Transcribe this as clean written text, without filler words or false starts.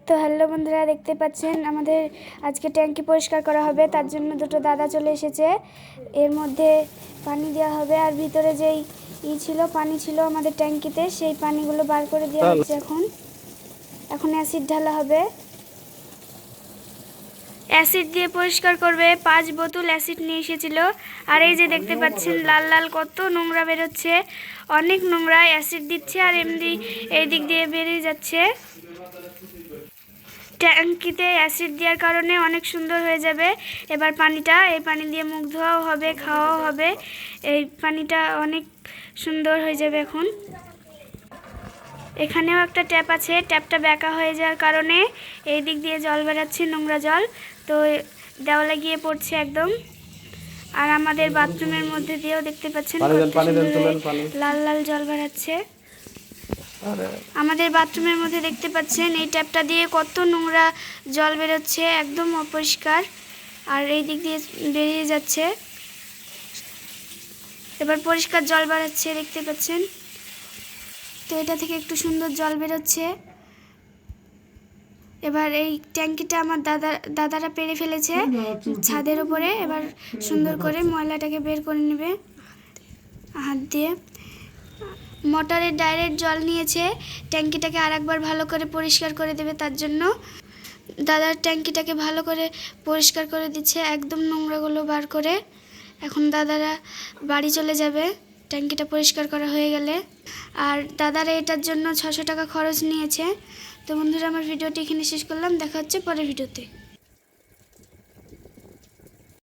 তো হ্যালো বন্ধুরা, দেখতে পাচ্ছেন আমাদের আজকে ট্যাঙ্কি পরিষ্কার করা হবে। তার জন্য দুটো দাদা চলে এসেছে। এর মধ্যে পানি দেওয়া হবে, আর ভিতরে যেই পানি ছিল আমাদের ট্যাঙ্কিতে, সেই পানিগুলো বার করে দেওয়া হচ্ছে। এখন অ্যাসিড ঢালা হবে। অ্যাসিড দিয়ে পরিষ্কার করবে। 5 বোতল অ্যাসিড নিয়ে এসেছিল। আর এই যে দেখতে পাচ্ছেন লাল লাল কত নোংরা বেরোচ্ছে, অনেক নোংরা। অ্যাসিড দিচ্ছে আর এমনি এই দিক দিয়ে বেরিয়ে যাচ্ছে। ট্যাঙ্কিতে অ্যাসিড দেওয়ার কারণে অনেক সুন্দর হয়ে যাবে। এবার এই পানি দিয়ে মুখ ধোয়াও হবে, খাওয়াও হবে। এই পানিটা অনেক সুন্দর হয়ে যাবে। এখন এখানেও একটা ট্যাপ আছে, ট্যাপটা বেঁকা হয়ে যাওয়ার কারণে এই দিক দিয়ে জল বেরাচ্ছে, নোংরা জল। তো দেওয়ালে গিয়ে পড়ছে একদম। আর আমাদের বাথরুমের মধ্যে দিয়েও দেখতে পাচ্ছেন লাল লাল জল বেরাচ্ছে। আমাদের বাথরুমের মধ্যে দেখতে পাচ্ছেন এই ট্যাপটা দিয়ে কত নোংরা জল বেরোচ্ছে, একদম অপরিষ্কার। আর এই দিক দিয়ে বেরিয়ে যাচ্ছে। এবার পরিষ্কার জল বেরোচ্ছে, দেখতে পাচ্ছেন। তো এটা থেকে একটু সুন্দর জল বেরোচ্ছে। এবার এই ট্যাঙ্কিটা আমার দাদারা পেরে ফেলেছে ছাদের উপরে। এবার সুন্দর করে ময়লাটাকে বের করে নেবে হাত দিয়ে। মোটরের ডাইরেক্ট জল নিয়েছে, ট্যাঙ্কিটাকে আরেকবার ভালো করে পরিষ্কার করে দেবে। তার জন্য দাদার ট্যাঙ্কিটাকে ভালো করে পরিষ্কার করে দিচ্ছে, একদম নোংরাগুলো বার করে। এখন দাদারা বাড়ি চলে যাবে ট্যাঙ্কিটা পরিষ্কার করা হয়ে গেলে। আর দাদারা এটার জন্য 600 টাকা খরচ নিয়েছে। তো বন্ধুরা, আমার ভিডিওটি এখানে শেষ করলাম। দেখা হচ্ছে পরের ভিডিওতে।